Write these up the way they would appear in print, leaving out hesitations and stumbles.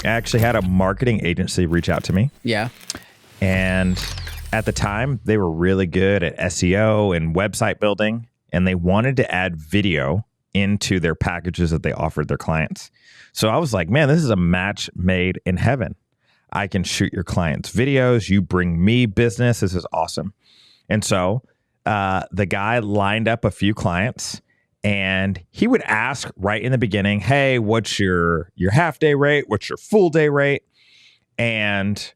I actually had a marketing agency reach out to me. Yeah. And at the time, they were really good at SEO and website building, and they wanted to add video into their packages that they offered their clients. So I was like, man, this is a match made in heaven. I can shoot your clients' videos. You bring me business. This is awesome. And so the guy lined up a few clients, and he would ask right in the beginning, hey, what's your half day rate? What's your full day rate? And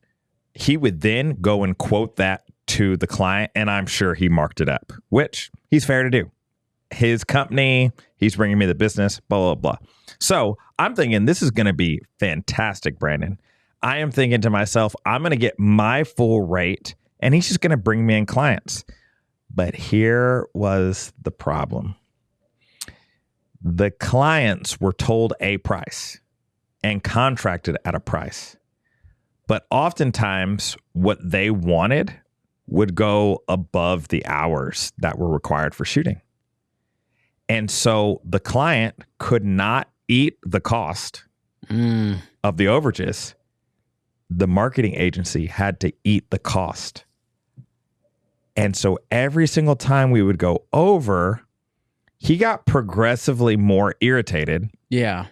he would then go and quote that to the client. And I'm sure he marked it up, which he's fair to do. His company, he's bringing me the business, blah, blah, blah. So I'm thinking this is going to be fantastic, Brandon. I am thinking to myself, I'm going to get my full rate and he's just going to bring me in clients. But here was the problem. The clients were told a price and contracted at a price. But oftentimes what they wanted would go above the hours that were required for shooting. And so the client could not eat the cost of the overages. The marketing agency had to eat the cost. And so every single time we would go over, he got progressively more irritated. Yeah.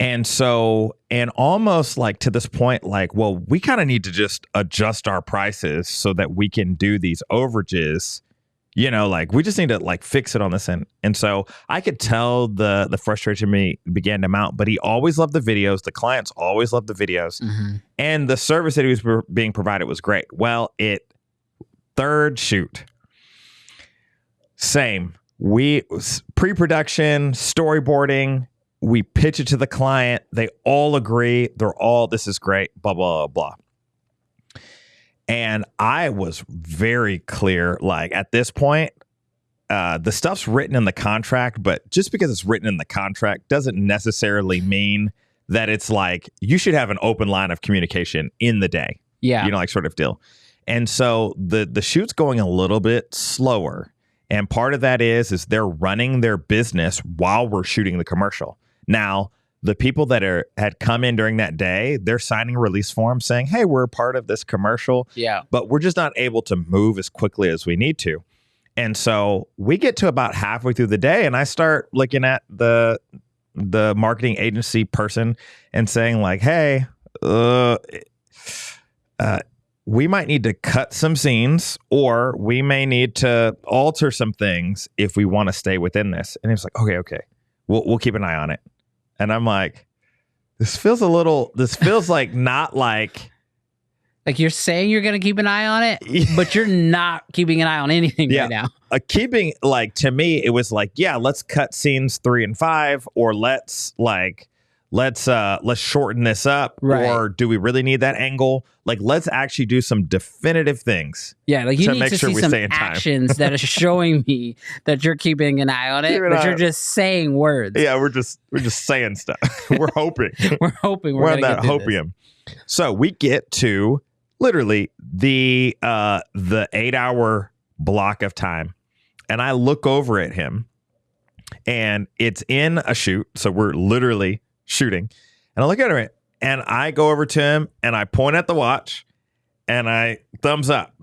And so, and almost like to this point, like, well, we kind of need to just adjust our prices so that we can do these overages. You know, like we just need to like fix it on this end. And so I could tell the frustration me began to mount, but he always loved the videos. The clients always loved the videos. Mm-hmm. And the service that he was being provided was great. Well, third shoot, same. We pre-production, storyboarding, we pitch it to the client. They all agree. This is great, blah, blah, blah. And I was very clear, like at this point, the stuff's written in the contract, but just because it's written in the contract doesn't necessarily mean that it's like you should have an open line of communication in the day. Yeah. You know, like sort of deal. And so the shoot's going a little bit slower. And part of that is they're running their business while we're shooting the commercial. Now, the people that had come in during that day, they're signing a release form saying, hey, we're a part of this commercial. Yeah. But we're just not able to move as quickly as we need to. And so we get to about halfway through the day and I start looking at the marketing agency person and saying like, hey, we might need to cut some scenes or we may need to alter some things if we want to stay within this. And he was like, okay. We'll keep an eye on it. And I'm like, this feels like not like. Like you're saying you're going to keep an eye on it, but you're not keeping an eye on anything right now. Keeping like, to me, it was like, yeah, let's cut scenes 3 and 5, or let's shorten this up. Right. Or do we really need that angle? Like, let's actually do some definitive things. Yeah, like you need make to sure see we some stay in time. actions that are showing me that you're keeping an eye on it, but you're just saying words. Yeah, we're just saying stuff. We're hoping. we're hoping we're on that hopium. So we get to literally the 8-hour block of time, and I look over at him, and it's in a shoot. So we're literally shooting, and I look at him and I go over to him and I point at the watch and I thumbs up,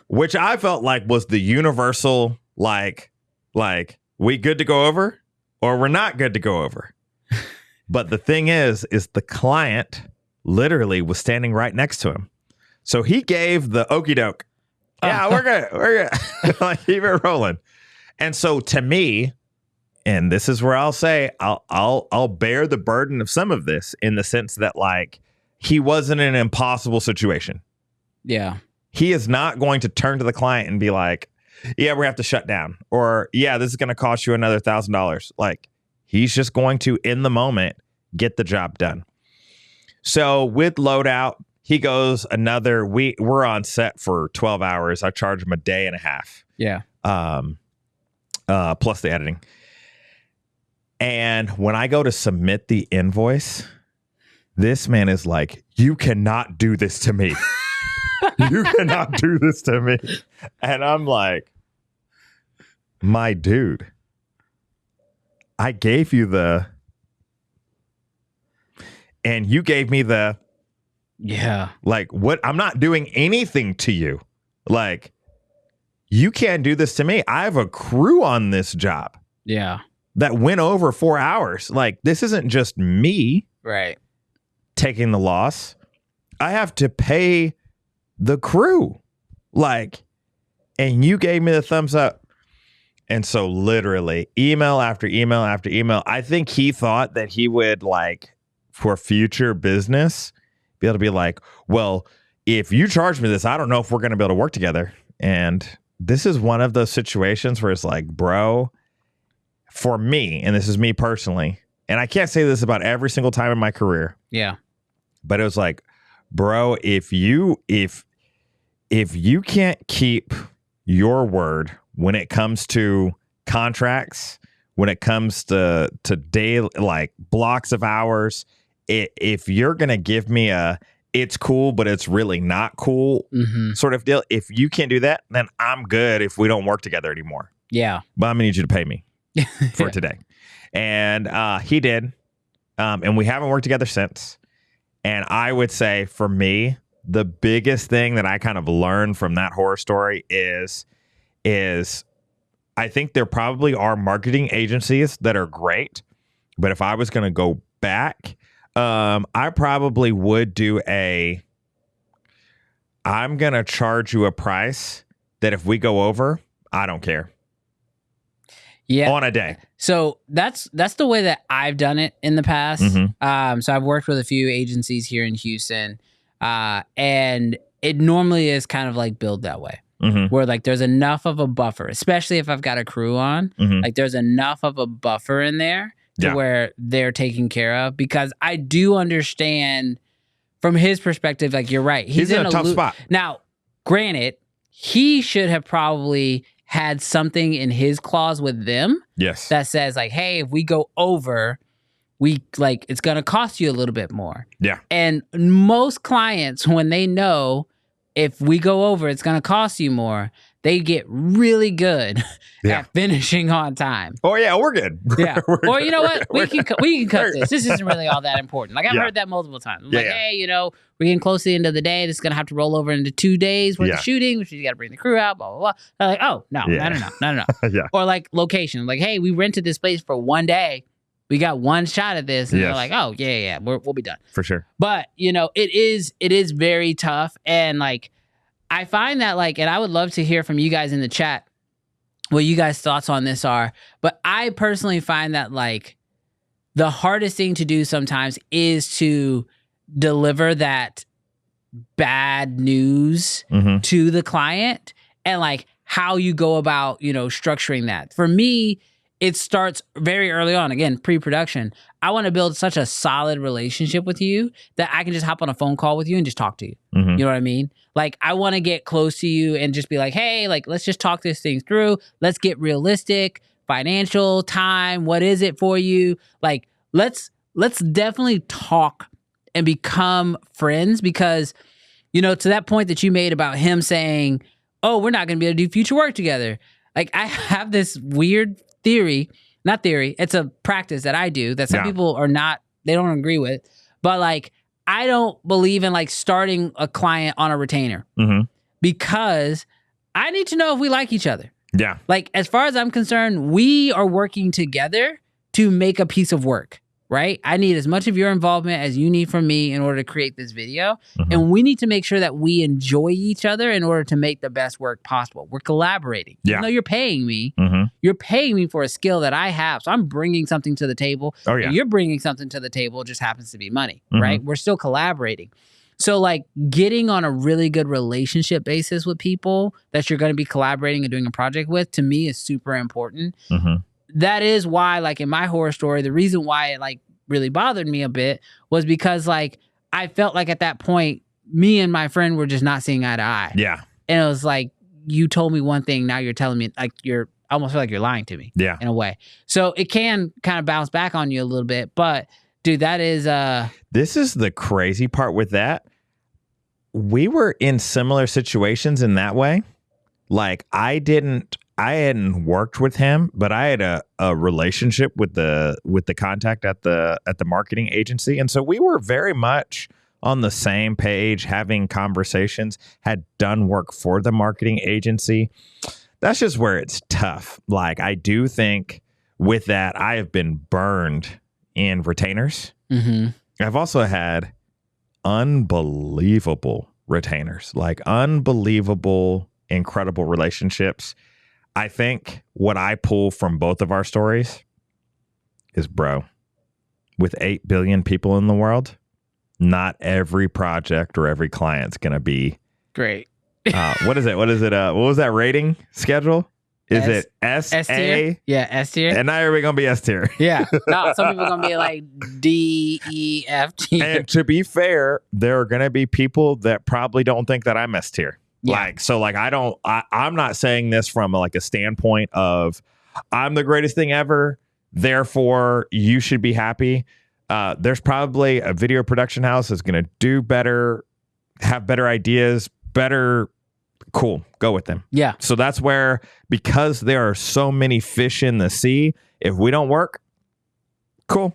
which I felt like was the universal, like we good to go over or we're not good to go over. But the thing is the client literally was standing right next to him. So he gave the okie doke. Yeah, we're good. Like, keep it rolling. And so to me, and this is where I'll say I'll bear the burden of some of this in the sense that like he wasn't in an impossible situation. Yeah. He is not going to turn to the client and be like, yeah, we have to shut down, or yeah, this is going to cost you another $1,000. Like, he's just going to, in the moment, get the job done. So with loadout, he goes we're on set for 12 hours. I charge him a day and a half. Yeah. Plus the editing. And when I go to submit the invoice, this man is like, you cannot do this to me. You cannot do this to me. And I'm like, my dude, I gave you And you gave me the, like, what? I'm not doing anything to you. Like, you can't do this to me. I have a crew on this job. Yeah. That went over 4 hours. Like, this isn't just me taking the loss. I have to pay the crew. Like, and you gave me the thumbs up. And so literally email after email after email. I think he thought that he would, like, for future business, be able to be like, well, if you charge me this, I don't know if we're going to be able to work together. And this is one of those situations where it's like, bro, for me, and this is me personally, and I can't say this about every single time in my career. Yeah. But it was like, bro, if you can't keep your word when it comes to contracts, when it comes to daily, like, blocks of hours, if you're going to give me it's cool, but it's really not cool sort of deal, if you can't do that, then I'm good if we don't work together anymore. Yeah. But I'm going to need you to pay me for today. And he did. And we haven't worked together since. And I would say, for me, the biggest thing that I kind of learned from that horror story is I think there probably are marketing agencies that are great. But if I was going to go back, I probably would do I'm going to charge you a price that if we go over, I don't care. Yeah. On a day. So that's the way that I've done it in the past. So I've worked with a few agencies here in Houston, and it normally is kind of like billed that way, where, like, there's enough of a buffer, especially if I've got a crew on, like, there's enough of a buffer in there to where they're taken care of, because I do understand from his perspective, like, you're right. He's in a tough spot. Now, granted, he should have probably had something in his clause with them that says, like, hey, if we go over, it's going to cost you a little bit more. Yeah. And most clients, when they know if we go over, it's going to cost you more, they get really good at finishing on time. Oh, yeah, we're good. Yeah. We're Or, good. you know what? We can cut this. This isn't really all that important. Like, I've heard that multiple times. I'm like, hey, we're getting close to the end of the day. This is going to have to roll over into 2 days worth of shooting, which you got to bring the crew out, blah, blah, blah. They're like, oh, no. Or, like, location. Like, hey, we rented this place for 1 day. We got one shot at this. And they're like, oh, we'll be done. For sure. But, it is very tough. And, like, I find that, like, and I would love to hear from you guys in the chat what you guys' thoughts on this are. But I personally find that, like, the hardest thing to do sometimes is to deliver that bad news to the client, and, like, how you go about, structuring that. For me, it starts very early on. Again, pre-production. I want to build such a solid relationship with you that I can just hop on a phone call with you and just talk to you. You know what I mean? Like, I want to get close to you and just be like, hey, like, let's just talk this thing through. Let's get realistic, financial, time. What is it for you? Like, let's definitely talk and become friends, because, to that point that you made about him saying, oh, we're not going to be able to do future work together. Like, I have this weird it's a practice that I do that some people they don't agree with, but, like, I don't believe in, like, starting a client on a retainer, because I need to know if we like each other. Yeah. Like, as far as I'm concerned, we are working together to make a piece of work, right? I need as much of your involvement as you need from me in order to create this video. And we need to make sure that we enjoy each other in order to make the best work possible. We're collaborating. Even though you're paying me, you're paying me for a skill that I have. So I'm bringing something to the table. Oh, yeah. You're bringing something to the table. It just happens to be money, right? We're still collaborating. So, like, getting on a really good relationship basis with people that you're going to be collaborating and doing a project with, to me, is super important. That is why, like, in my horror story, the reason why it, like, really bothered me a bit was because, like, I felt like at that point, me and my friend were just not seeing eye to eye. Yeah. And it was like, you told me one thing, now you're telling me, like, I almost feel like you're lying to me. Yeah. In a way. So it can kind of bounce back on you a little bit. But, dude, that is... This is the crazy part with that. We were in similar situations in that way. Like, I I hadn't worked with him, but I had a relationship with the contact at the marketing agency, and so we were very much on the same page, having conversations. Had done work for the marketing agency. That's just where it's tough. Like, I do think with that, I have been burned in retainers. Mm-hmm. I've also had unbelievable retainers, like unbelievable, incredible relationships. I think what I pull from both of our stories is, bro, with 8 billion people in the world, not every project or every client's going to be great. What is it? What was that rating schedule? Is it S tier? A? Yeah, S tier. And now everybody going to be S tier. Yeah. No, some people going to be like D, E, F tier. And to be fair, there are going to be people that probably don't think that I'm S tier. Yeah. I'm not saying this from like a standpoint of I'm the greatest thing ever, therefore you should be happy. There's probably a video production house that's going to do better, have better ideas, better. Cool. Go with them. Yeah. So that's where, because there are so many fish in the sea, if we don't work, cool.